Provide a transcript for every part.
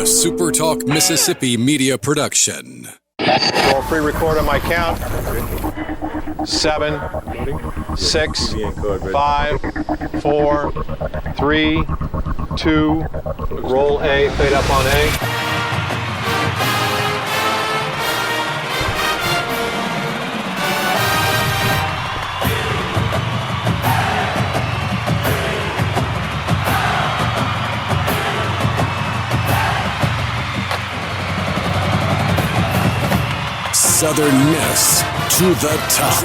SuperTalk Mississippi media production. I'll pre-record on my count. 7, 6, 5, 4, 3, 2. Roll A, fade up on A. Southern Miss to the top.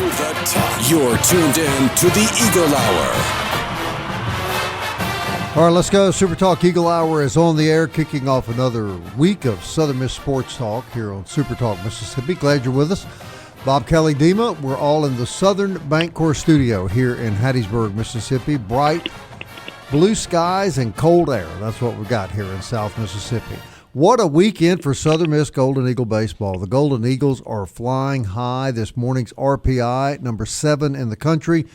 You're tuned in to the Eagle Hour. All right, let's go. Super Talk Eagle Hour is on the air, kicking off another week of Southern Miss Sports Talk here on Super Talk Mississippi. Glad you're with us. Bob Kelly, Dima. We're all in the Southern Bancorp studio here in Hattiesburg, Mississippi. Bright blue skies and cold air. That's what we got here in South Mississippi. What a weekend for Southern Miss Golden Eagle baseball. The Golden Eagles are flying high. This morning's RPI, number 7 in the country.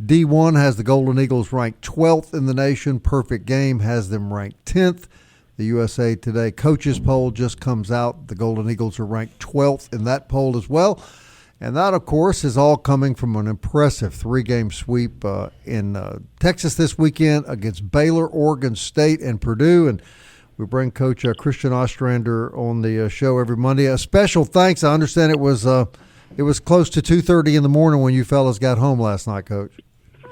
D1 has the Golden Eagles ranked 12th in the nation. Perfect Game has them ranked 10th. The USA Today coaches poll just comes out. The Golden Eagles are ranked 12th in that poll as well. And that, of course, is all coming from an impressive 3-game sweep in Texas this weekend against Baylor, Oregon State, and Purdue. And we bring Coach Christian Ostrander on the show every Monday. A special thanks. I understand it was close to 2:30 in the morning when you fellas got home last night, Coach.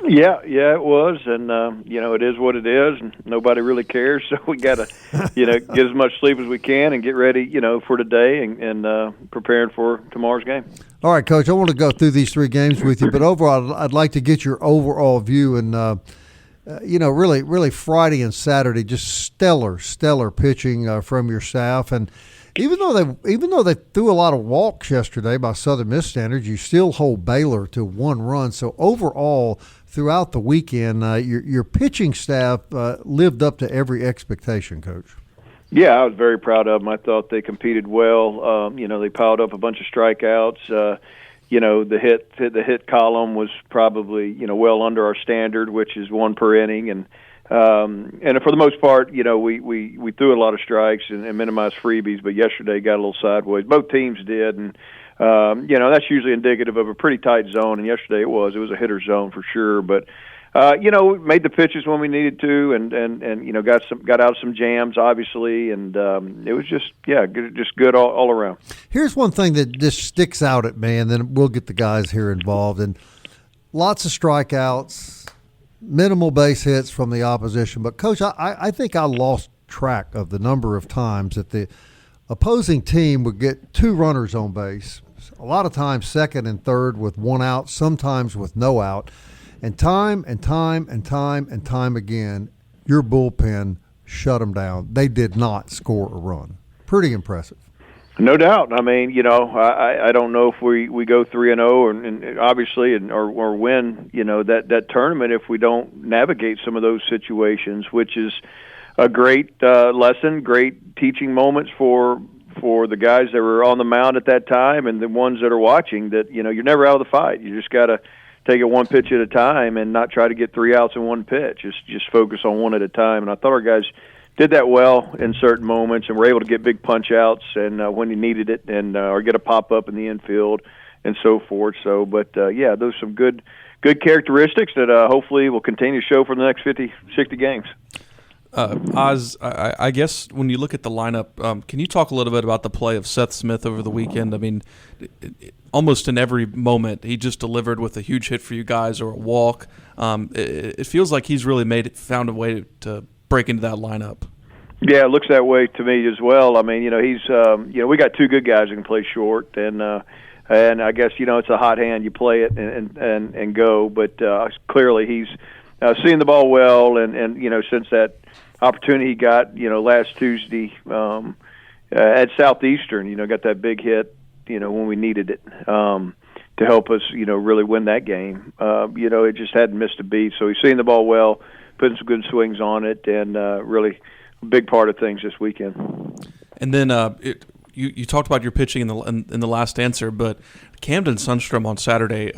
Yeah, it was, and it is what it is, and nobody really cares. So we got to, get as much sleep as we can and get ready, for today and preparing for tomorrow's game. All right, Coach. I want to go through these 3 games with you, but overall, I'd like to get your overall view and. Really Friday and Saturday, just stellar pitching from your staff. And even though they threw a lot of walks yesterday by Southern Miss standards, you still hold Baylor to 1 run. So overall, throughout the weekend, your pitching staff lived up to every expectation, Coach. Yeah, I was very proud of them. I thought they competed well. They piled up a bunch of strikeouts. The hit column was probably well under our standard, which is 1 per inning, and for the most part, we threw a lot of strikes and minimized freebies. But yesterday got a little sideways. Both teams did, and that's usually indicative of a pretty tight zone. And yesterday it was a hitter zone for sure. But we made the pitches when we needed to, and got out some jams, obviously, and it was just good all around. Here's one thing that just sticks out at me, and then we'll get the guys here involved. And lots of strikeouts, minimal base hits from the opposition. But, Coach, I think I lost track of the number of times that the opposing team would get 2 runners on base, a lot of times second and third with 1 out, sometimes with no out. And time again, your bullpen shut them down. They did not score a run. Pretty impressive. No doubt. I mean, I don't know if we go 3-0 and obviously or win, that tournament if we don't navigate some of those situations, which is a great lesson, great teaching moments for the guys that were on the mound at that time and the ones that are watching. That you're never out of the fight. You just got to take it 1 pitch at a time and not try to get 3 outs in 1 pitch. Just focus on 1 at a time. And I thought our guys did that well in certain moments and were able to get big punch outs and when you needed it and or get a pop up in the infield and so forth. So, but those are some good characteristics that hopefully will continue to show for the next 50, 60 games. Oz, I guess when you look at the lineup, can you talk a little bit about the play of Seth Smith over the weekend? I mean, almost in every moment, he just delivered with a huge hit for you guys or a walk. It feels like he's really found a way to break into that lineup. Yeah, it looks that way to me as well. I mean, he's we got 2 good guys who can play short, and I guess it's a hot hand. You play it and go, but clearly he's seeing the ball well, and since that opportunity he got last Tuesday at Southeastern, got that big hit when we needed it to help us really win that game. It just hadn't missed a beat, so he's seeing the ball well, putting some good swings on it, and really a big part of things this weekend. And then you talked about your pitching in the last answer, but Camden Sundstrom on Saturday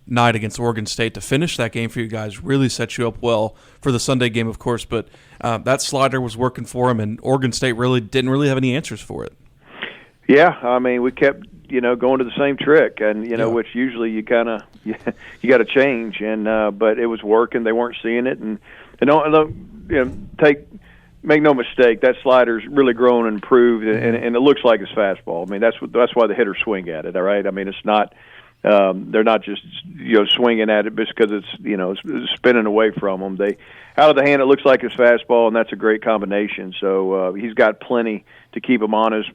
night against Oregon State to finish that game for you guys really set you up well for the Sunday game, of course. But that slider was working for him, and Oregon State didn't really have any answers for it. Yeah, I mean, we kept going to the same trick, and which usually you got to change, and but it was working. They weren't seeing it, and make no mistake, that slider's really grown and improved, and it looks like it's fastball. I mean, that's why the hitters swing at it. All right, I mean, it's not they're not just swinging at it just because it's spinning away from them. They out of the hand, it looks like it's fastball, and that's a great combination. So he's got plenty to keep him honest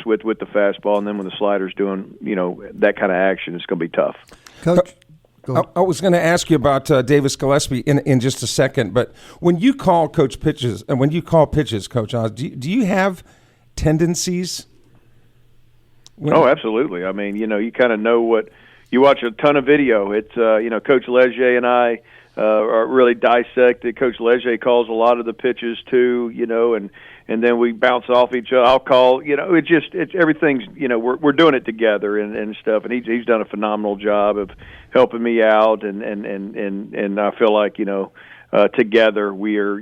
with the fastball, and then when the slider's doing that kind of action, it's going to be tough. Coach. I was going to ask you about Davis Gillespie in just a second, but when you call pitches, Coach Oz, do you have tendencies? Oh, absolutely. I mean, you kind of know what you watch a ton of video. It's Coach Leger and I are really dissected. Coach Leger calls a lot of the pitches too, and then we bounce off each other. I'll call, it's everything's, we're doing it together and stuff. And he's done a phenomenal job of helping me out, and I feel like together we are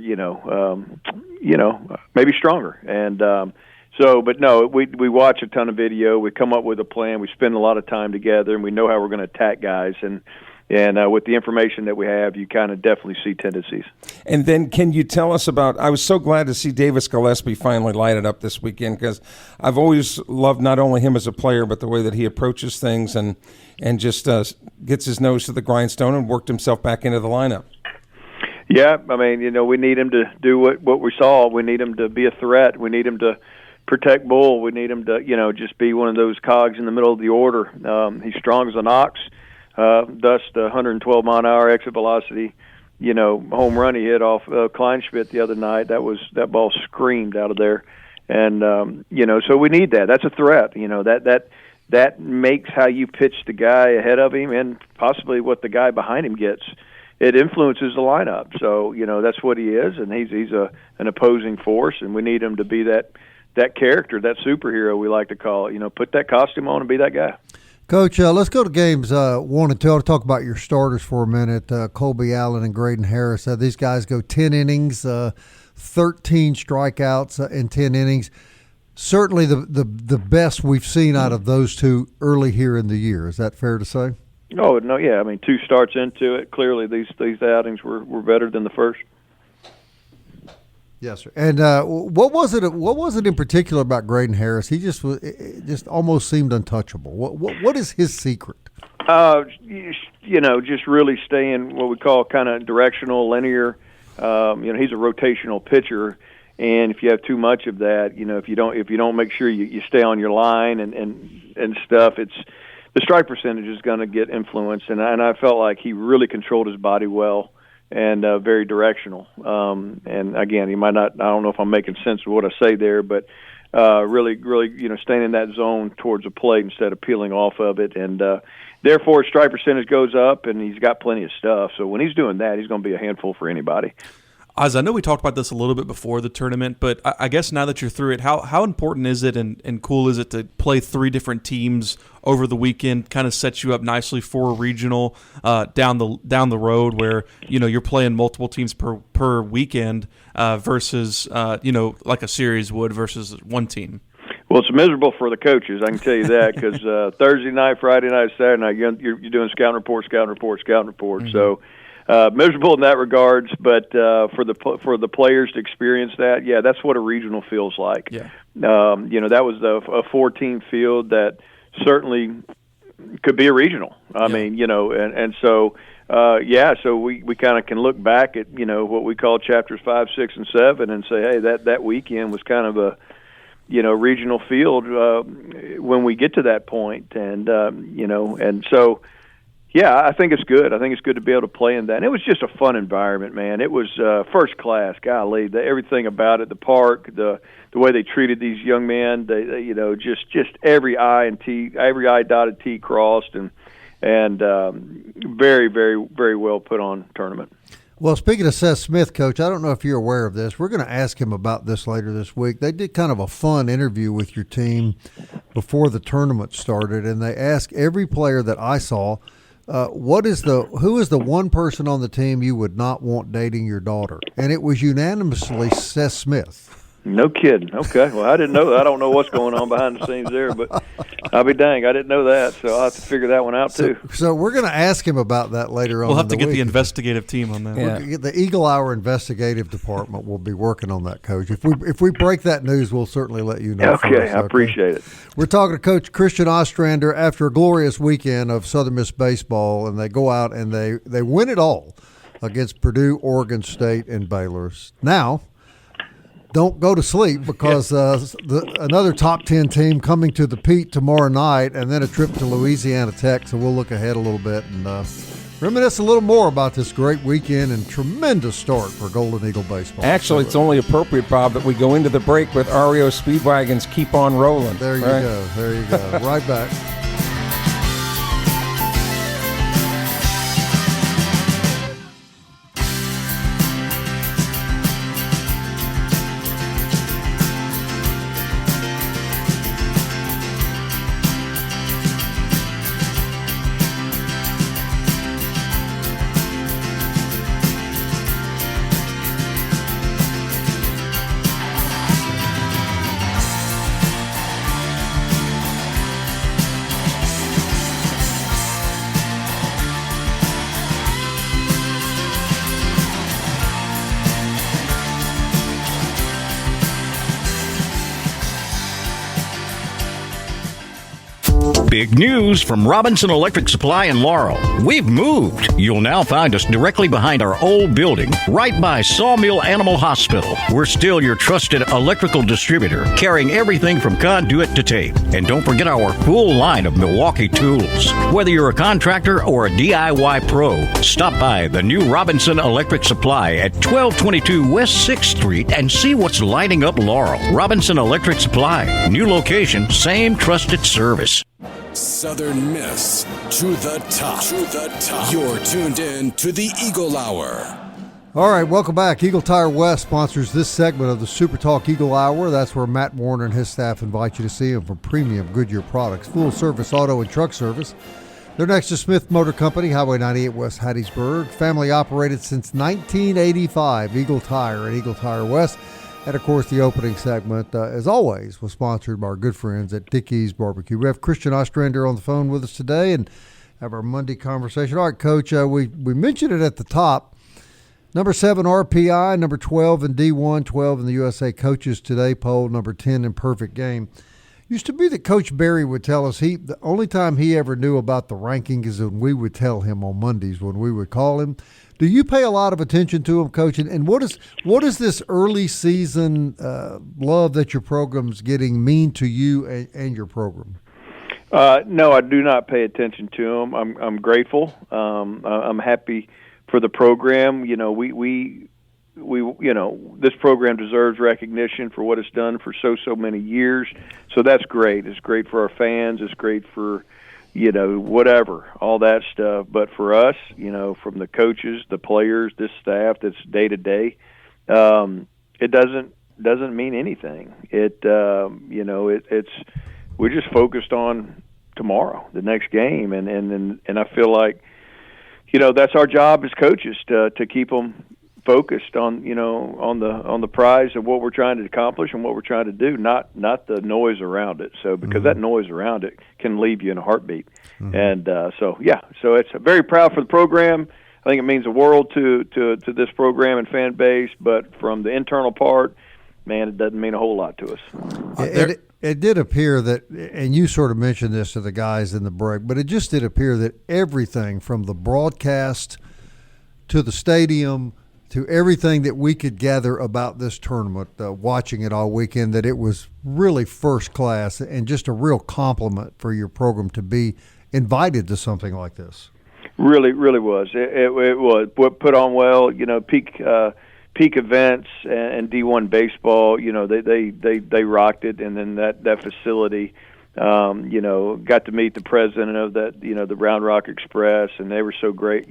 maybe stronger. And but no, we watch a ton of video. We come up with a plan. We spend a lot of time together, and we know how we're going to attack guys. And with the information that we have, you kind of definitely see tendencies. And then can you tell us about – I was so glad to see Davis Gillespie finally light it up this weekend, because I've always loved not only him as a player but the way that he approaches things and just gets his nose to the grindstone and worked himself back into the lineup. Yeah, I mean, we need him to do what we saw. We need him to be a threat. We need him to protect Bull. We need him to, just be one of those cogs in the middle of the order. He's strong as an ox. Thus the 112-mile-an-hour exit velocity, home run he hit off Kleinschmidt the other night. That ball screamed out of there, and so we need that. That's a threat. That makes how you pitch the guy ahead of him, and possibly what the guy behind him gets. It influences the lineup. So that's what he is, and he's an opposing force, and we need him to be that character, that superhero we like to call it. Put that costume on and be that guy. Coach, let's go to games 1 and 2. I'll talk about your starters for a minute. Colby Allen and Graydon Harris. These guys go 10 innings, 13 strikeouts in 10 innings. Certainly the best we've seen out of those two early here in the year. Is that fair to say? Oh, no, yeah. I mean, 2 starts into it. Clearly these outings were better than the first. Yes, sir. And what was it in particular about Graydon Harris? He just almost seemed untouchable. What is his secret? Just really staying what we call kind of directional, linear. He's a rotational pitcher, and if you have too much of that, if you don't make sure you stay on your line and stuff, it's the strike percentage is going to get influenced. And I felt like he really controlled his body well. And very directional. And again, he might not. I don't know if I'm making sense of what I say there, but really, staying in that zone towards the plate instead of peeling off of it, and therefore his strike percentage goes up, and he's got plenty of stuff. So when he's doing that, he's going to be a handful for anybody. Oz, I know we talked about this a little bit before the tournament, but I guess now that you're through it, how important is it and cool is it to play 3 different teams over the weekend? Kind of sets you up nicely for a regional down the road where you're playing multiple teams per weekend versus like a series would versus one team. Well, it's miserable for the coaches, I can tell you that, because Thursday night, Friday night, Saturday night, you're doing scouting report. Mm-hmm. So. Miserable in that regards, but for the players to experience that, yeah, that's what a regional feels like. Yeah. That was a 4-team field that certainly could be a regional. I mean, so so we kind of can look back at what we call chapters 5, 6, and 7, and say, hey, that weekend was kind of a regional field when we get to that point, and so. Yeah, I think it's good. I think it's good to be able to play in that. And it was just a fun environment, man. It was first class. Golly, everything about it, the park, the way they treated these young men. They just every I dotted, T crossed, and very, very, very well put on tournament. Well, speaking of Seth Smith, Coach, I don't know if you're aware of this. We're going to ask him about this later this week. They did kind of a fun interview with your team before the tournament started, and they asked every player that I saw who is the one person on the team you would not want dating your daughter? And it was unanimously Seth Smith. No kidding. Okay. Well, I didn't know. I don't know what's going on behind the scenes there, but I'll be dang, I didn't know that. So I'll have to figure that one out too. So we're going to ask him about that later on. We'll have to get week. the investigative team on that. Yeah. The Eagle Hour investigative department will be working on that, Coach. If we break that news, we'll certainly let you know. Okay, I appreciate it. We're talking to Coach Christian Ostrander after a glorious weekend of Southern Miss baseball, and they go out and they win it all against Purdue, Oregon State, and Baylor. Now, don't go to sleep because another top 10 team coming to the Pete tomorrow night, and then a trip to Louisiana Tech. So we'll look ahead a little bit and reminisce a little more about this great weekend and tremendous start for Golden Eagle baseball. Actually, it's only appropriate, Bob, that we go into the break with REO Speedwagon's Keep On Rolling. There you go. There you go. Right back. Big news from Robinson Electric Supply in Laurel. We've moved. You'll now find us directly behind our old building, right by Sawmill Animal Hospital. We're still your trusted electrical distributor, carrying everything from conduit to tape. And don't forget our full line of Milwaukee tools. Whether you're a contractor or a DIY pro, stop by the new Robinson Electric Supply at 1222 West 6th Street and see what's lighting up Laurel. Robinson Electric Supply. New location, same trusted service. Southern Miss to the top. To the top. You're tuned in to the Eagle Hour. All right, welcome back. Eagle Tire West sponsors this segment of the SuperTalk Eagle Hour. That's where Matt Warner and his staff invite you to see them for premium Goodyear products, full-service auto and truck service. They're next to Smith Motor Company, Highway 98 West Hattiesburg. Family operated since 1985, Eagle Tire and Eagle Tire West. And, of course, the opening segment, as always, was sponsored by our good friends at Dickey's Barbecue. We have Christian Ostrander on the phone with us today and have our Monday conversation. All right, Coach, we mentioned it at the top. Number 7 RPI, number 12 in D1, 12 in the USA Coaches Today poll, number 10 in Perfect Game. Used to be that Coach Berry would tell us the only time he ever knew about the ranking is when we would tell him on Mondays when we would call him. Do you pay a lot of attention to him, Coach? And what is this early season love that your program's getting mean to you and your program? No, I do not pay attention to him. I'm grateful. I'm happy for the program. You know, we this program deserves recognition for what it's done for so many years. So that's great. It's great for our fans. It's great for, whatever, all that stuff. But for us, from the coaches, the players, this staff that's day to day, it doesn't mean anything. It's we're just focused on tomorrow, the next game, and I feel like, that's our job as coaches to keep them focused on the prize of what we're trying to accomplish and what we're trying to do, not the noise around it. So because that noise around it can leave you in a heartbeat. And so it's very proud for the program. I think it means the world to this program and fan base, but from the internal part, man, it doesn't mean a whole lot to us. It did appear that, and you sort of mentioned this to the guys in the break, but it just did appear that everything from the broadcast to the stadium to everything that we could gather about this tournament, watching it all weekend, that it was really first class and just a real compliment for your program to be invited to something like this. Really, really was. It was put on well. Peak events and D1 baseball. They rocked it, and then that facility. Got to meet the president of that. The Round Rock Express, and they were so great.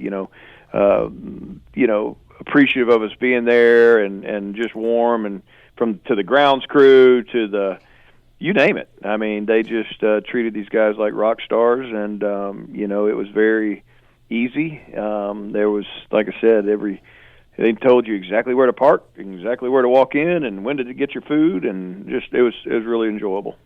Appreciative of us being there and just warm, and to the grounds crew to the you name it. I mean, they just treated these guys like rock stars, and it was very easy. There was, like I said, they told you exactly where to park, exactly where to walk in, and when to get your food, and just it was really enjoyable.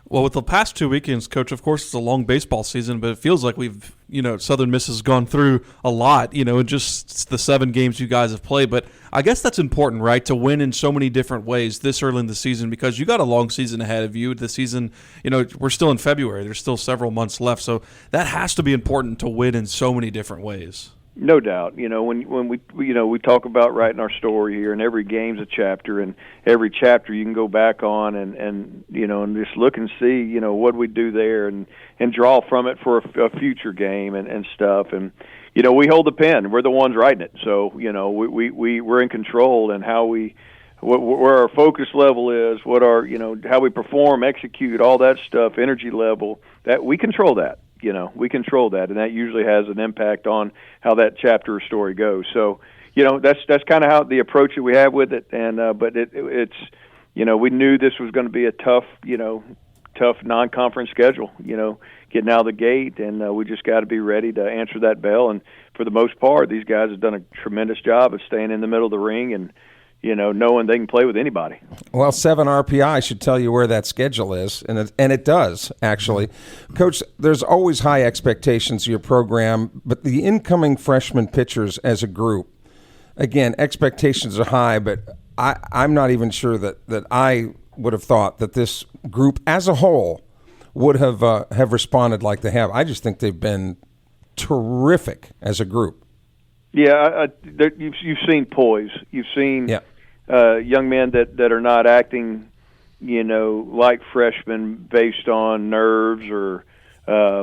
Well, with the past 2 weekends, Coach, of course, it's a long baseball season, but it feels like we've, Southern Miss has gone through a lot, in just the 7 games you guys have played. But I guess that's important, right, to win in so many different ways this early in the season, because you got a long season ahead of you. The season, we're still in February. There's still several months left. So that has to be important to win in so many different ways. No doubt. When we talk about writing our story here, and every game's a chapter, and every chapter you can go back on and just look and see, what we do there, and draw from it for a future game and stuff. And we hold the pen. We're the ones writing it, so we're in control, and where our focus level is, what our how we perform, execute, all that stuff, energy level, that we control that. We control that, and that usually has an impact on how that chapter or story goes. So, that's kind of how the approach that we have with it. And but it's we knew this was going to be a tough non-conference schedule. Getting out of the gate, and we just got to be ready to answer that bell. And for the most part, these guys have done a tremendous job of staying in the middle of the ring and knowing they can play with anybody. Well, 7 RPI should tell you where that schedule is, and it does, actually. Coach, there's always high expectations of your program, but the incoming freshman pitchers as a group, again, expectations are high, but I'm not even sure that I would have thought that this group as a whole would have responded like they have. I just think they've been terrific as a group. Yeah, you've seen poise. You've seen young men that are not acting, like freshmen based on nerves or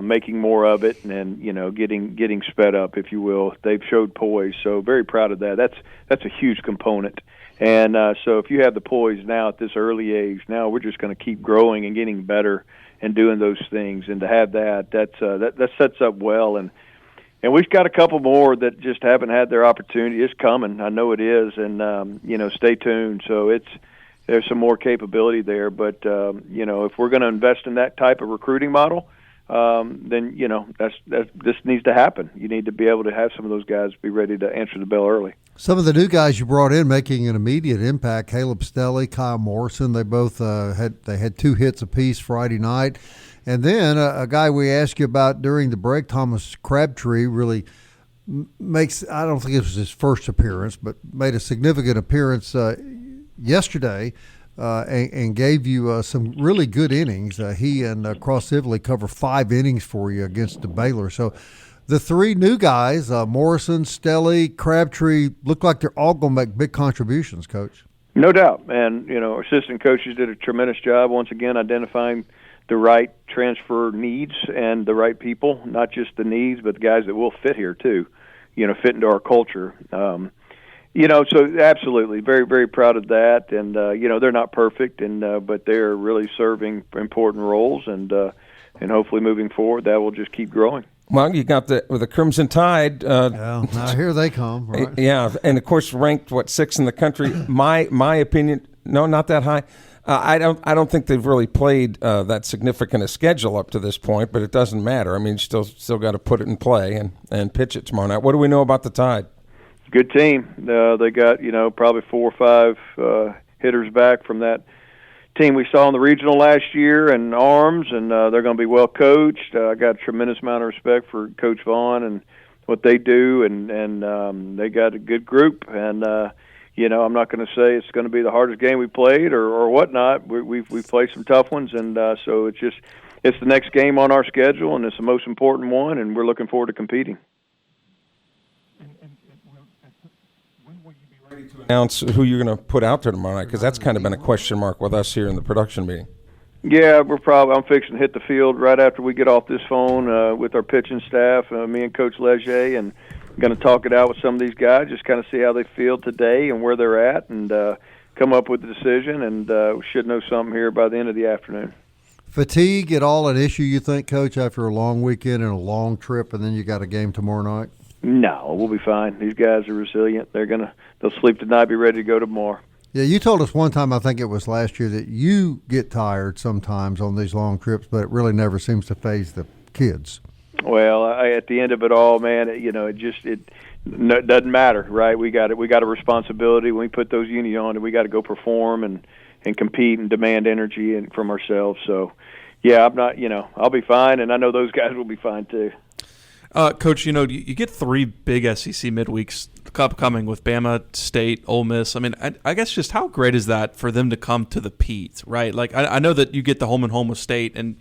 making more of it, and getting sped up, if you will. They've showed poise, so very proud of that. That's a huge component. And so if you have the poise now at this early age, now we're just going to keep growing and getting better and doing those things. And to have that sets up well. And we've got a couple more that just haven't had their opportunity. It's coming. I know it is. And, stay tuned. So there's some more capability there. But, if we're going to invest in that type of recruiting model, then, this needs to happen. You need to be able to have some of those guys be ready to answer the bell early. Some of the new guys you brought in making an immediate impact, Caleb Stelly, Kyle Morrison, they both had 2 hits apiece Friday night. And then a guy we asked you about during the break, Thomas Crabtree, really makes, I don't think it was his first appearance, but made a significant appearance yesterday and gave you some really good innings. He and Cross Ivley cover 5 innings for you against the Baylor. So the 3 new guys, Morrison, Stelly, Crabtree, look like they're all going to make big contributions, Coach. No doubt. And, our assistant coaches did a tremendous job, once again, identifying the right transfer needs and the right people, not just the needs, but the guys that will fit here too, fit into our culture. So absolutely very, very proud of that. And, they're not perfect, but they're really serving important roles, and hopefully moving forward, that will just keep growing. Well, you got the Crimson Tide. Now here they come. Right? Yeah, and of course ranked 6th in the country. My opinion, no, not that high. I don't think they've really played that significant a schedule up to this point, but it doesn't matter. I mean, still got to put it in play and pitch it tomorrow night. What do we know about the Tide? Good team. They got probably 4 or 5 hitters back from that team we saw in the regional last year, and arms, and they're going to be well coached. I got a tremendous amount of respect for Coach Vaughn and what they do, and they got a good group. And I'm not going to say it's going to be the hardest game we played or whatnot. We've played some tough ones, and so it's the next game on our schedule, and it's the most important one, and we're looking forward to competing. When will you be ready to announce who you're going to put out there tomorrow night? Because that's kind of been a question mark with us here in the production meeting. Yeah, I'm fixing to hit the field right after we get off this phone with our pitching staff, me and Coach Leger, and going to talk it out with some of these guys, just kind of see how they feel today and where they're at, and come up with a decision, and we should know something here by the end of the afternoon. Fatigue at all an issue, you think, Coach, after a long weekend and a long trip, and then you got a game tomorrow night? No, we'll be fine. These guys are resilient. They'll sleep tonight, be ready to go tomorrow. Yeah, you told us one time, I think it was last year, that you get tired sometimes on these long trips, but it really never seems to faze the kids. Well, at the end of it all, man, it doesn't matter, right? We got a responsibility when we put those unis on, and we got to go perform and compete and demand energy from ourselves. So, yeah, I'll be fine, and I know those guys will be fine too. Coach, you get 3 big SEC midweeks upcoming with Bama, State, Ole Miss. I mean, I guess just how great is that for them to come to the Pete, right? Like, I know that you get the home and home with State, and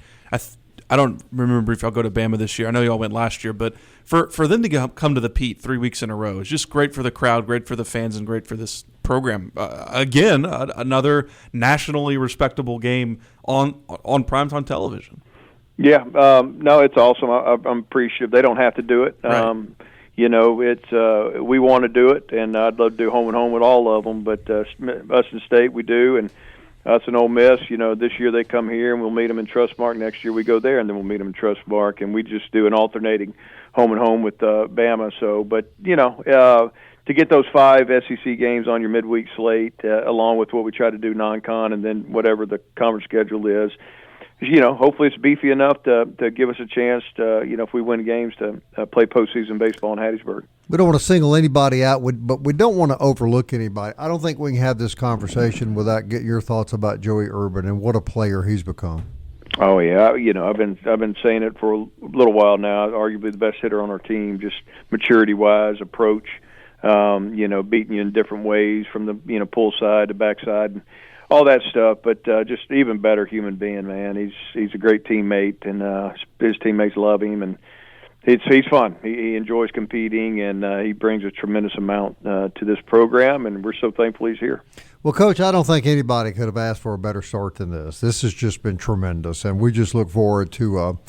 I don't remember if y'all go to Bama this year. I know y'all went last year, but for them to come to the Pete 3 weeks in a row is just great for the crowd, great for the fans, and great for this program. Again, another nationally respectable game on primetime television. Yeah, no, it's awesome. I'm appreciative. They don't have to do it. Right. It's we want to do it, and I'd love to do home and home with all of them. But us in State, we do, and us and Ole Miss. This year they come here, and we'll meet them in Trustmark. Next year we go there, and then we'll meet them in Trustmark, and we just do an alternating home and home with Bama. So, but to get those 5 SEC games on your midweek slate, along with what we try to do non-con, and then whatever the conference schedule is. Hopefully it's beefy enough to give us a chance to, if we win games, to play postseason baseball in Hattiesburg. We don't want to single anybody out, but we don't want to overlook anybody. I don't think we can have this conversation without getting your thoughts about Joey Urban and what a player he's become. Oh yeah, I've been saying it for a little while now. Arguably the best hitter on our team, just maturity-wise, approach, beating you in different ways from the pull side to backside. All that stuff, but just even better human being, man. He's a great teammate, and his teammates love him, and he's fun. He enjoys competing, and he brings a tremendous amount to this program, and we're so thankful he's here. Well, Coach, I don't think anybody could have asked for a better start than this. This has just been tremendous, and we just look forward to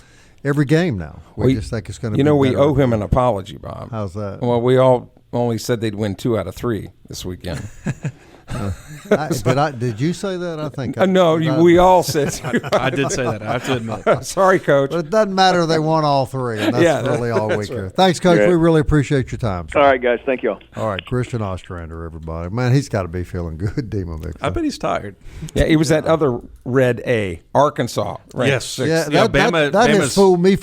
every game now. We just think it's going to be better. We owe him an apology, Bob. How's that? Well, we all only said they'd win 2 out of 3 this weekend. Did you say that? I think no. We all said. I did say that. I have to admit. Sorry, Coach. But it doesn't matter. They won all 3, and that's really all we care. Right. Thanks, Coach. Yeah. We really appreciate your time. All right, guys. Thank you all. All right, Christian Ostrander, everybody. Man, he's got to be feeling good, Demo. I bet he's tired. Yeah, he was that other red A, Arkansas. Right? Yes. Yeah, that has fooled me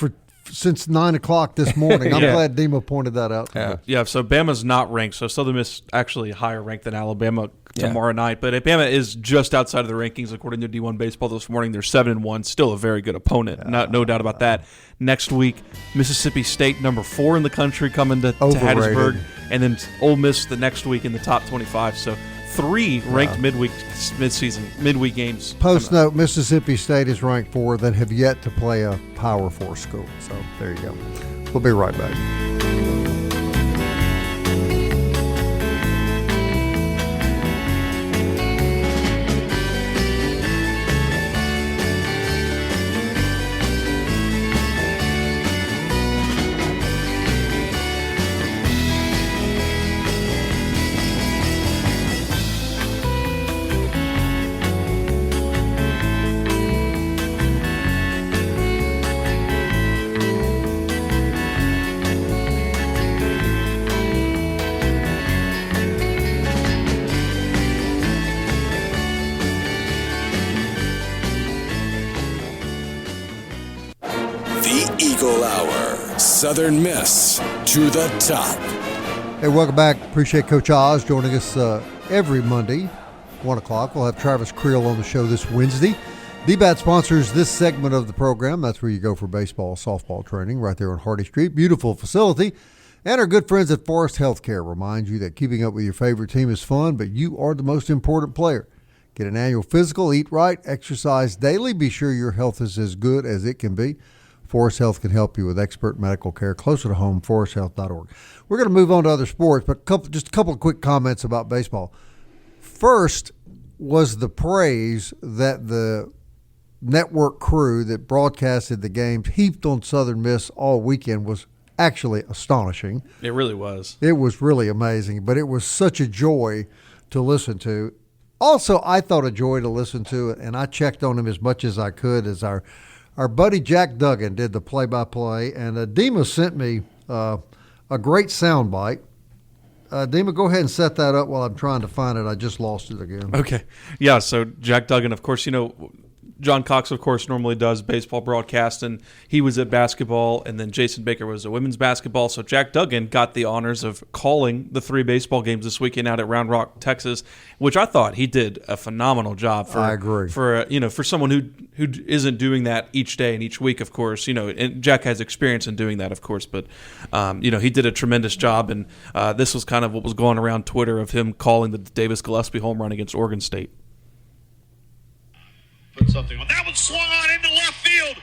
since 9 o'clock this morning. I'm glad Demo pointed that out. Yeah, so Bama's not ranked. So Southern Miss actually higher ranked than Alabama tomorrow night. But Bama is just outside of the rankings according to D1 Baseball this morning. They're 7-1, still a very good opponent. No doubt about that. Next week, Mississippi State, number 4 in the country, coming to Hattiesburg, and then Ole Miss the next week in the top 25. So 3 ranked midweek games. Post note: Mississippi State is ranked 4, that have yet to play a Power 4 school. So there you go. We'll be right back. Eagle Hour. Southern Miss to the top. Hey, welcome back. Appreciate Coach Oz joining us every Monday, 1 o'clock. We'll have Travis Creel on the show this Wednesday. DBAT sponsors this segment of the program. That's where you go for baseball, softball training, right there on Hardy Street. Beautiful facility. And our good friends at Forest Healthcare remind you that keeping up with your favorite team is fun, but you are the most important player. Get an annual physical, eat right, exercise daily. Be sure your health is as good as it can be. Forest Health can help you with expert medical care closer to home, foresthealth.org. We're going to move on to other sports, but just a couple of quick comments about baseball. First was the praise that the network crew that broadcasted the games heaped on Southern Miss all weekend was actually astonishing. It really was. It was really amazing, but it was such a joy to listen to. Also, I thought a joy to listen to it, and I checked on him as much as I could as our buddy Jack Duggan did the play-by-play, and Dima sent me a great soundbite. Dima, go ahead and set that up while I'm trying to find it. I just lost it again. Okay. Yeah, so Jack Duggan, of course, John Cox, of course, normally does baseball broadcast, and he was at basketball, and then Jason Baker was at women's basketball. So Jack Duggan got the honors of calling the 3 baseball games this weekend out at Round Rock, Texas, which I thought he did a phenomenal job. I agree. For someone who isn't doing that each day and each week, of course, and Jack has experience in doing that, of course, but he did a tremendous job, and this was kind of what was going around Twitter of him calling the Davis Gillespie home run against Oregon State. Put something on. That one swung on into left field.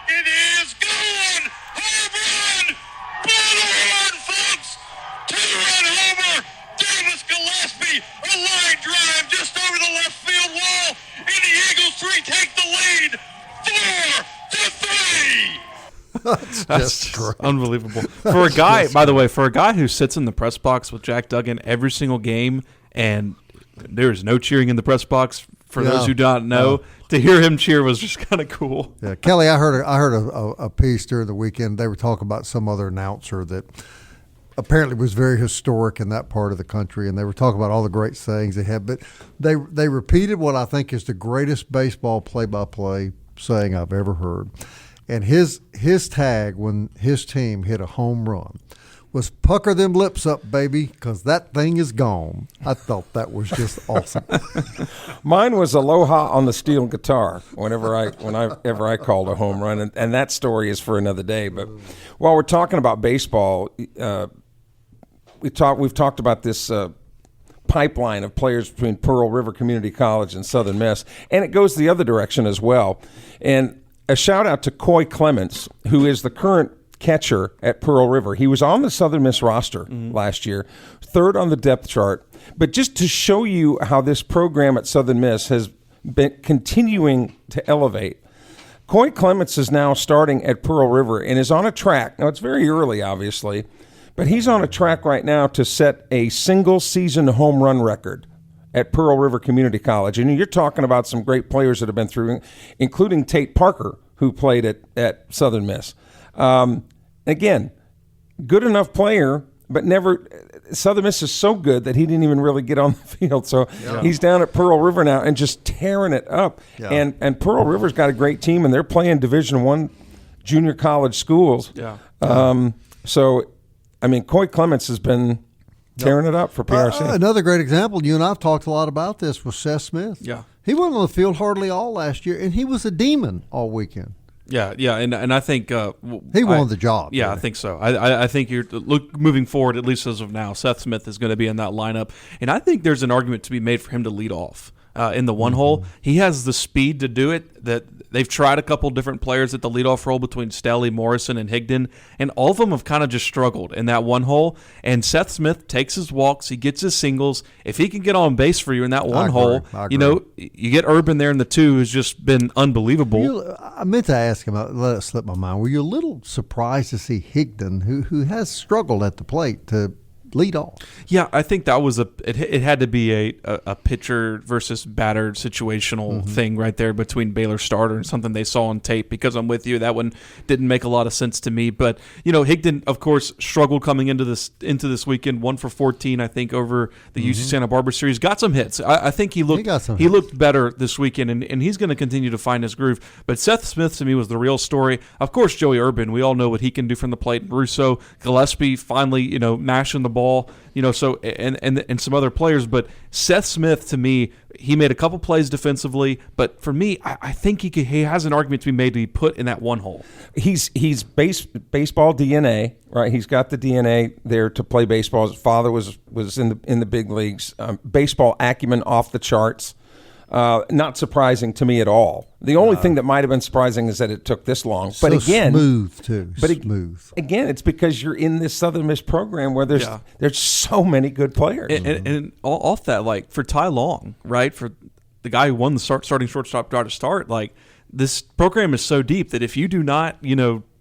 It is gone. Home run. Ball folks. 2-run homer. Davis Gillespie. A line drive just over the left field wall. And the Eagles 3 take the lead. 4-3. That's just unbelievable. For a guy, by the way, who sits in the press box with Jack Duggan every single game, and there's no cheering in the press box. For those who don't know, to hear him cheer was just kind of cool. Yeah, Kelly, I heard a piece during the weekend. They were talking about some other announcer that apparently was very historic in that part of the country, and they were talking about all the great sayings they had. But they repeated what I think is the greatest baseball play-by-play saying I've ever heard. And his tag when his team hit a home run was "Pucker them lips up, baby, because that thing is gone." I thought that was just awesome. Mine was "Aloha" on the steel guitar whenever I called a home run, and that story is for another day. But while we're talking about baseball, we've talked about this pipeline of players between Pearl River Community College and Southern Miss, and it goes the other direction as well. And a shout out to Coy Clements, who is the current catcher at Pearl River. He was on the Southern Miss roster last year, 3rd on the depth chart. But just to show you how this program at Southern Miss has been continuing to elevate, Coy Clements is now starting at Pearl River and is on a track. Now, it's very early, obviously, but he's on a track right now to set a single-season home run record at Pearl River Community College. And you're talking about some great players that have been through, including Tate Parker, who played at Southern Miss. Again, good enough player, but never. Southern Miss is so good that he didn't even really get on the field. So he's down at Pearl River now and just tearing it up. Yeah. And Pearl River's got a great team, and they're playing Division I junior college schools. Yeah. So, I mean, Coy Clements has been tearing it up for PRC. Another great example, you and I have talked a lot about this, was Seth Smith. Yeah. He wasn't on the field hardly all last year, and he was a demon all weekend. Yeah, and I think he won the job. Yeah, I think so. I think moving forward, at least as of now, Seth Smith is going to be in that lineup, and I think there's an argument to be made for him to lead off in the one hole. He has the speed to do it. That they've tried a couple different players at the leadoff role between Stelly, Morrison, and Higdon, and all of them have kind of just struggled in that one hole. And Seth Smith takes his walks, he gets his singles. If he can get on base for you in that one hole, you get Urban there in the 2, who's just been unbelievable. I meant to ask him, let it slip my mind. Were you a little surprised to see Higdon, who has struggled at the plate, to lead off? Yeah, I think that was it had to be a pitcher versus batter situational thing right there between Baylor starter and something they saw on tape, because I'm with you, that one didn't make a lot of sense to me. But Higdon, of course, struggled coming into this weekend, 1 for 14, I think, over the UC Santa Barbara series. Got some hits. I think he looked better this weekend, and he's going to continue to find his groove. But Seth Smith to me was the real story. Of course, Joey Urban, we all know what he can do from the plate. Russo, Gillespie finally, mashing the ball. So and some other players, but Seth Smith, to me, he made a couple plays defensively, but for me, I think he has an argument to be made to be put in that one hole. He's baseball DNA, right? He's got the DNA there to play baseball. His father was in the big leagues. Baseball acumen off the charts. Not surprising to me at all. The only thing that might have been surprising is that it took this long. But again, smooth too. Smooth. Again, it's because you're in this Southern Miss program where there's so many good players. And off that, like for Ty Long, right? For the guy who won the starting shortstop draw to start, like this program is so deep that if you do not,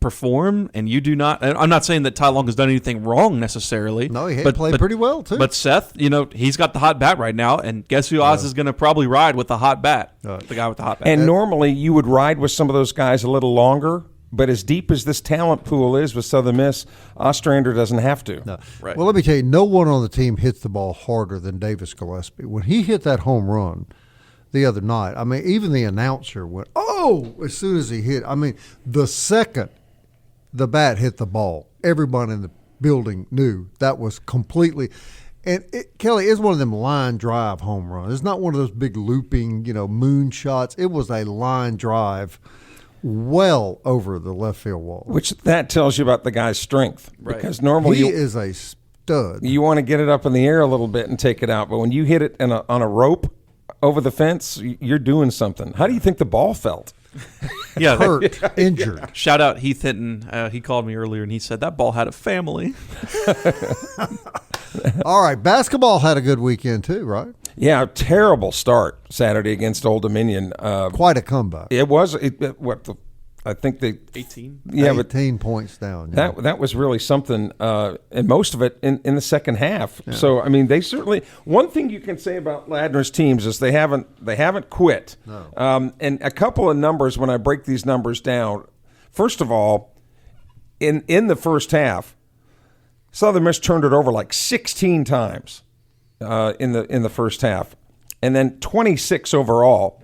perform and you do not, I'm not saying that Ty Long has done anything wrong necessarily. No, he played pretty well too. But Seth, he's got the hot bat right now, and guess who Oz is going to probably ride with the hot bat? The guy with the hot bat. And normally you would ride with some of those guys a little longer, but as deep as this talent pool is with Southern Miss, Ostrander doesn't have to. No. Right. Well, let me tell you, no one on the team hits the ball harder than Davis Gillespie. When he hit that home run, the other night. I mean, even the announcer went, "Oh!" as soon as he hit. I mean, the second the bat hit the ball, everyone in the building knew that was completely. And Kelly, is one of them line drive home runs. It's not one of those big looping, moon shots. It was a line drive well over the left field wall. Which that tells you about the guy's strength. Right. Because normally he is a stud. You want to get it up in the air a little bit and take it out. But when you hit it on a rope over the fence, you're doing something. How do you think the ball felt? Yeah, hurt, injured. Shout out Heath Hinton. He called me earlier and he said that ball had a family. All right, basketball had a good weekend too, right? Yeah, terrible start Saturday against Old Dominion. Quite a comeback. It was. I think they 18. Yeah, 18 points down. Yeah. That was really something, and most of it in the second half. Yeah. So I mean, they certainly. One thing you can say about Ladner's teams is they haven't quit. No. And a couple of numbers when I break these numbers down. First of all, in the first half, Southern Miss turned it over like 16 times in the first half, and then 26 overall.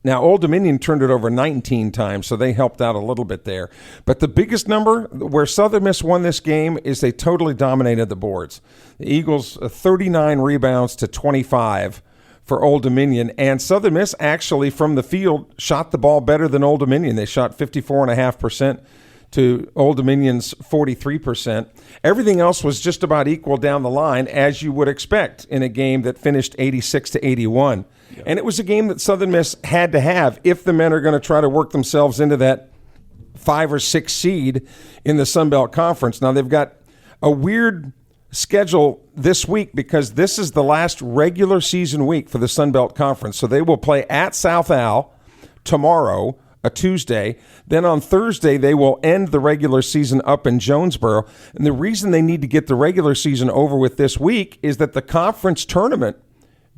Now, Old Dominion turned it over 19 times, so they helped out a little bit there. But the biggest number where Southern Miss won this game is they totally dominated the boards. The Eagles, 39 rebounds to 25 for Old Dominion. And Southern Miss actually, from the field, shot the ball better than Old Dominion. They shot 54.5% to Old Dominion's 43%. Everything else was just about equal down the line, as you would expect in a game that finished 86-81. Yeah. And it was a game that Southern Miss had to have if the men are going to try to work themselves into that 5 or 6 seed in the Sun Belt Conference. Now, they've got a weird schedule this week because this is the last regular season week for the Sun Belt Conference. So they will play at South Al tomorrow, a Tuesday. Then on Thursday, they will end the regular season up in Jonesboro. And the reason they need to get the regular season over with this week is that the conference tournament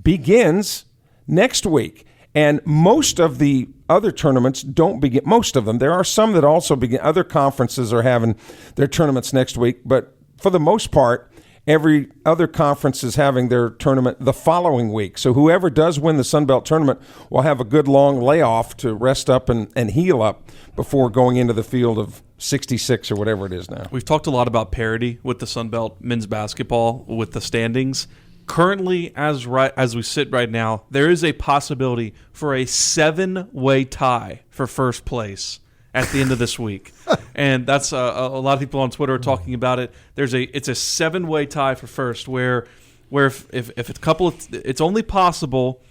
begins next week. And most of the other tournaments don't begin. Most of them. There are some that also begin. Other conferences are having their tournaments next week. But for the most part, every other conference is having their tournament the following week. So whoever does win the Sun Belt tournament will have a good long layoff to rest up and heal up before going into the field of 66 or whatever it is now. We've talked a lot about parity with the Sun Belt men's basketball with the standings. Currently, as we sit right now, there is a possibility for a 7-way tie for first place at the end of this week. And that's a lot of people on Twitter are talking about it. It's a 7-way tie for first where if it's only possible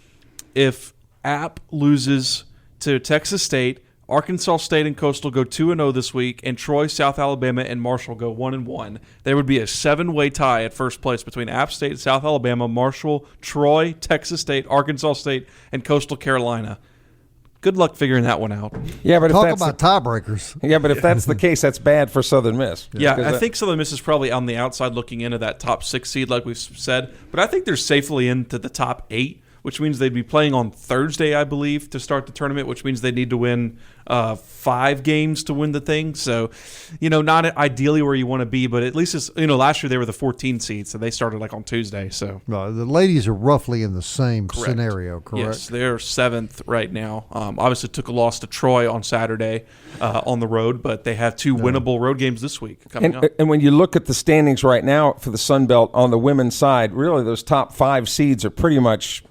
if App loses to Texas State, Arkansas State and Coastal go 2-0 this week, and Troy, South Alabama, and Marshall go 1-1. There would be a 7-way tie at first place between App State, South Alabama, Marshall, Troy, Texas State, Arkansas State, and Coastal Carolina. Good luck figuring that one out. Yeah, but talk about tiebreakers. Yeah, but if that's the case, that's bad for Southern Miss. Yeah, I think Southern Miss is probably on the outside looking into that top 6 seed, like we've said. But I think they're safely into the top 8, which means they'd be playing on Thursday, I believe, to start the tournament, which means they need to win 5 games to win the thing. So, not ideally where you want to be, but at least it's, last year they were the 14 seed, so they started like on Tuesday. So the ladies are roughly in the same scenario, correct? Yes, they're 7th right now. Obviously took a loss to Troy on Saturday on the road, but they have 2 winnable road games this week coming up. And when you look at the standings right now for the Sun Belt on the women's side, really those top 5 seeds are pretty much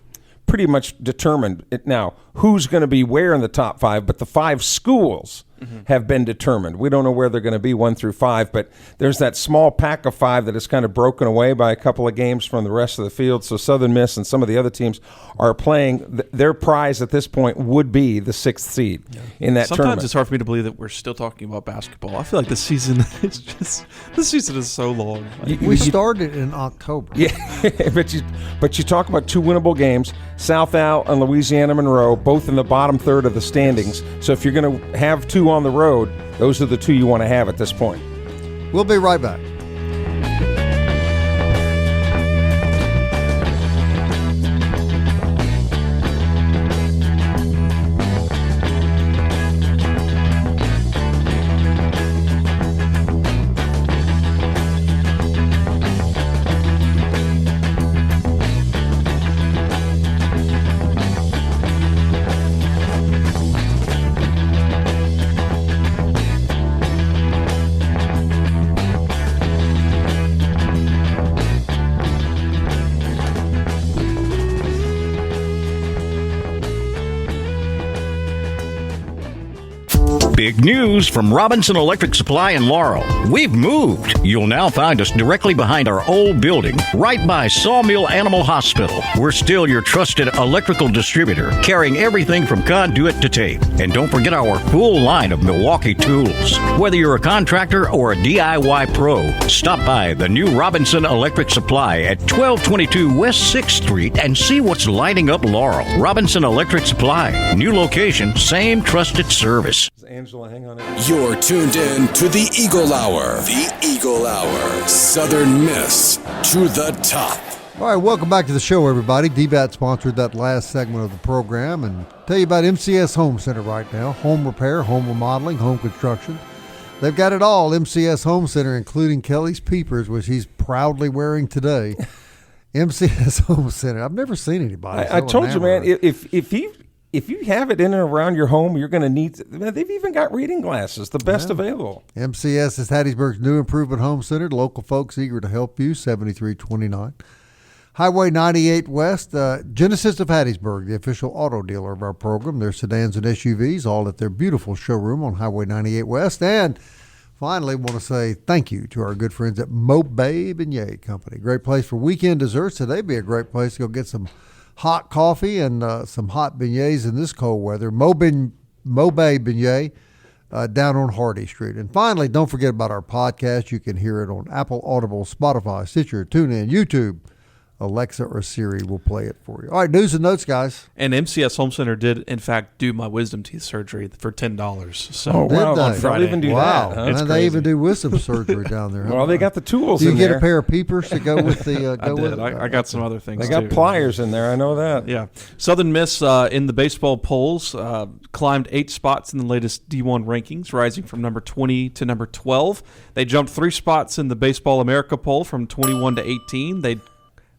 determined. Now, who's going to be where in the top 5, but the 5 schools have been determined. We don't know where they're going to be 1 through 5, but there's that small pack of 5 that is kind of broken away by a couple of games from the rest of the field. So Southern Miss and some of the other teams are playing. Their prize at this point would be the 6th seed in that tournament. Sometimes it's hard for me to believe that we're still talking about basketball. I feel like this season is so long. We started in October. Yeah, but you talk about 2 winnable games, South Al and Louisiana Monroe, both in the bottom third of the standings. So if you're going to have 2 on the road, those are the 2 you want to have at this point. We'll be right back. Big news from Robinson Electric Supply in Laurel. We've moved. You'll now find us directly behind our old building, right by Sawmill Animal Hospital. We're still your trusted electrical distributor, carrying everything from conduit to tape. And don't forget our full line of Milwaukee tools. Whether you're a contractor or a DIY pro, stop by the new Robinson Electric Supply at 1222 West 6th Street and see what's lighting up Laurel. Robinson Electric Supply. New location, same trusted service. Angela, hang on. You're tuned in to the Eagle Hour. The Eagle Hour. Southern Miss to the top. All right, welcome back to the show, everybody. DBAT sponsored that last segment of the program and tell you about MCS Home Center right now. Home repair, home remodeling, home construction. They've got it all. MCS Home Center, including Kelly's Peepers, which he's proudly wearing today. MCS Home Center. I've never seen anybody. I told you, man, if you have it in and around your home, you're going to need. They've even got reading glasses, the best available. MCS is Hattiesburg's new improvement home center. Local folks eager to help you. 7329 Highway 98 West. Genesis of Hattiesburg, the official auto dealer of our program. Their sedans and SUVs, all at their beautiful showroom on Highway 98 West. And finally, want to say thank you to our good friends at Mobay Beignet Company. Great place for weekend desserts. Today'd be a great place to go get some hot coffee and some hot beignets in this cold weather. Mobay Beignet down on Hardy Street. And finally, don't forget about our podcast. You can hear it on Apple, Audible, Spotify, Stitcher, TuneIn, YouTube. Alexa or Siri will play it for you. All right, news and notes, guys. And MCS Home Center did, in fact, do my wisdom teeth surgery for $10. So wow, on Friday. They'll even do that. Huh? And they even do wisdom surgery down there. Well, they got the tools in there. Do you get a pair of peepers to go with the I got some other things, They got pliers in there. I know that. Yeah. Southern Miss in the baseball polls climbed 8 spots in the latest D1 rankings, rising from number 20 to number 12. They jumped 3 spots in the Baseball America poll from 21 to 18. They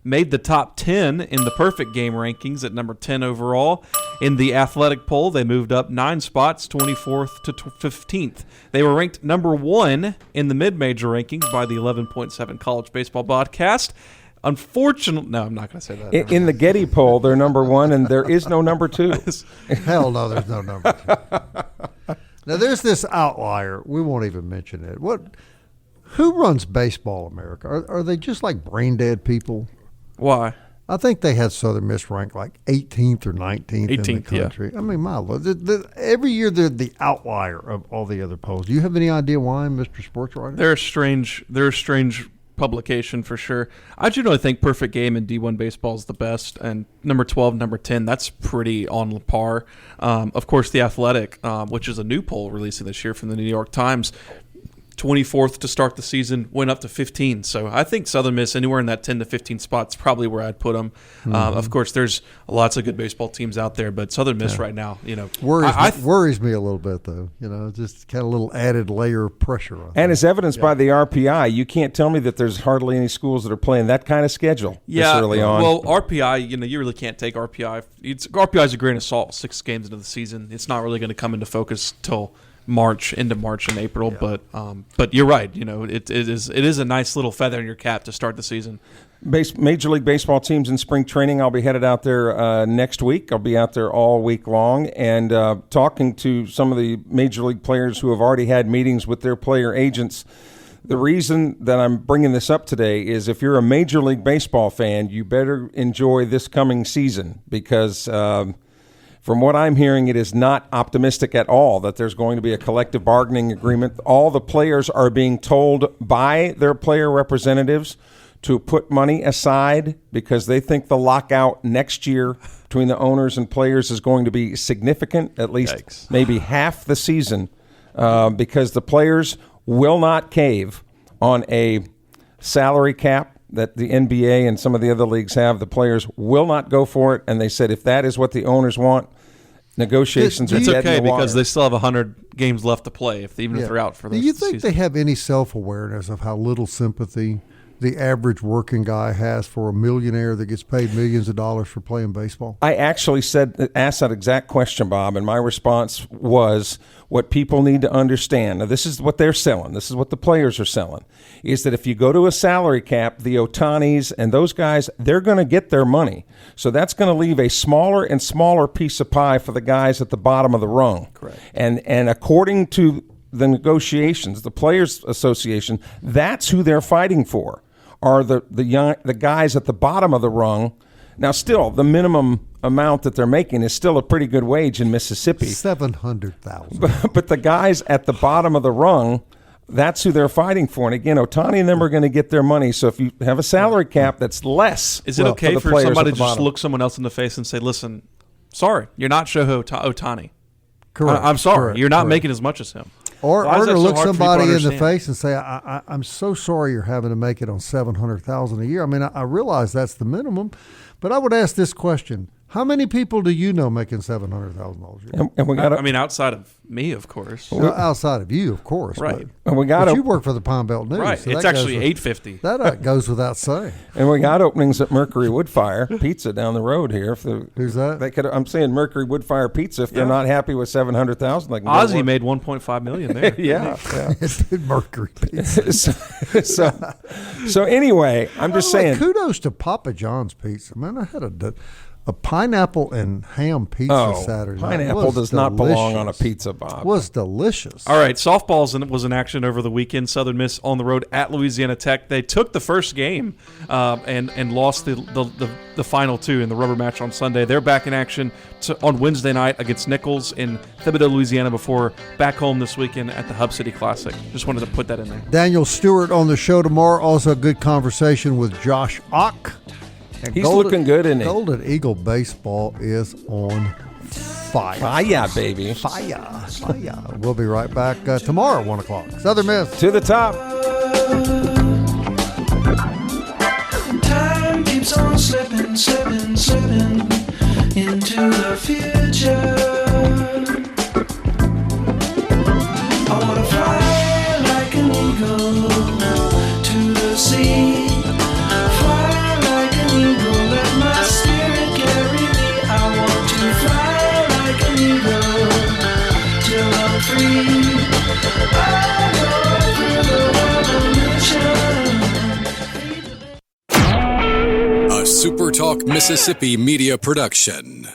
made the top 10 in the perfect game rankings at number 10 overall. In the athletic poll, they moved up 9 spots, 24th to 15th. They were ranked number 1 in the mid-major rankings by the 11.7 College Baseball Podcast. Unfortunately, no, I'm not going to say that. In the Getty poll, they're number 1, and there is no number 2. Hell no, there's no number 2. Now, there's this outlier. We won't even mention it. Who runs Baseball America? Are they just like brain-dead people? Why? I think they had Southern Miss ranked like 18th or 19th in the country. Yeah. I mean, my Lord. Every year they're the outlier of all the other polls. Do you have any idea why, Mr. Sportswriter? They're a strange publication for sure. I generally think perfect game in D1 baseball is the best, and number 12, number 10, that's pretty on par. Of course, the Athletic, which is a new poll releasing this year from the New York Times, 24th to start the season, went up to 15. So I think Southern Miss, anywhere in that 10 to 15 spots, probably where I'd put them. Mm-hmm. Of course, there's lots of good baseball teams out there, but Southern Miss right now, worries me a little bit, though. Just kind of a little added layer of pressure on. And as evidenced by the RPI, you can't tell me that there's hardly any schools that are playing that kind of schedule this early on. Well, RPI, you really can't take RPI. RPI is a grain of salt 6 games into the season. It's not really going to come into focus till into March and April, but you're right. It is a nice little feather in your cap to start the season. Major League Baseball teams in spring training. I'll be headed out there next week. I'll be out there all week long and talking to some of the Major League players who have already had meetings with their player agents. The reason that I'm bringing this up today is if you're a Major League Baseball fan, you better enjoy this coming season because from what I'm hearing, it is not optimistic at all that there's going to be a collective bargaining agreement. All the players are being told by their player representatives to put money aside because they think the lockout next year between the owners and players is going to be significant, at least maybe half the season, because the players will not cave on a salary cap that the NBA and some of the other leagues have. The players will not go for it, and they said if that is what the owners want, negotiations are dead in the water. It's okay because they still have 100 games left to play, even if they're out for the season. Do you think they have any self-awareness of how little sympathy the average working guy has for a millionaire that gets paid millions of dollars for playing baseball? I actually asked that exact question, Bob, and my response was what people need to understand. Now, this is what they're selling. This is what the players are selling, is that if you go to a salary cap, the Ohtanis and those guys, they're going to get their money. So that's going to leave a smaller and smaller piece of pie for the guys at the bottom of the rung. Correct. And according to the negotiations, the Players Association, that's who they're fighting for, are the guys at the bottom of the rung. Now, still, the minimum amount that they're making is still a pretty good wage in Mississippi. $700,000. But the guys at the bottom of the rung, that's who they're fighting for. And again, Ohtani and them are going to get their money. So if you have a salary cap that's less, is it okay for somebody to just bottom. look someone else in the face and say, "Listen, sorry, you're not Shohei Ohtani. Correct. I'm sorry, Correct. you're not Correct. making as much as him." Or Why is to that so look hard for people to somebody in the understand? face and say, I'm so sorry you're having to make it on $700,000 a year. I mean, I realize that's the minimum, but I would ask this question. How many people do you know making $700,000 a year? And we got I mean, outside of me, of course. Well, outside of you, of course. Right. And we But got you work for the Palm Belt News. Right. so It's that goes actually with- $850. That goes without saying. and we got openings at Mercury Woodfire Pizza down the road here. Who's that? They could. I'm saying Mercury Woodfire Pizza. If they're not happy with $700,000, they can go to Ozzy work. made $1.5 million there. Yeah. Mercury Pizza. So anyway, I'm just By the way, saying. kudos to Papa John's Pizza. Man, I had a pineapple and ham pizza Saturday night. Pineapple Was does not belong on a delicious. pizza, Bob. Was delicious. All right, softball was in action over the weekend. Southern Miss on the road at Louisiana Tech. They took the first game and lost the final two in the rubber match on Sunday. They're back in action on Wednesday night against Nichols in Thibodaux, Louisiana, before back home this weekend at the Hub City Classic. Just wanted to put that in there. Daniel Stewart on the show tomorrow. Also a good conversation with Josh Ock. And He's looking good, isn't he? Golden Eagle baseball is on fire. Fire, baby. Fire. We'll be right back tomorrow at 1 o'clock. Southern Miss. To the top. Time keeps on slipping into the future. I wanna fly like an eagle to the sea. Fly like an eagle, let my spirit carry me. I want to fly like an eagle till I'm free. I go through the revolution. A SuperTalk Mississippi media production.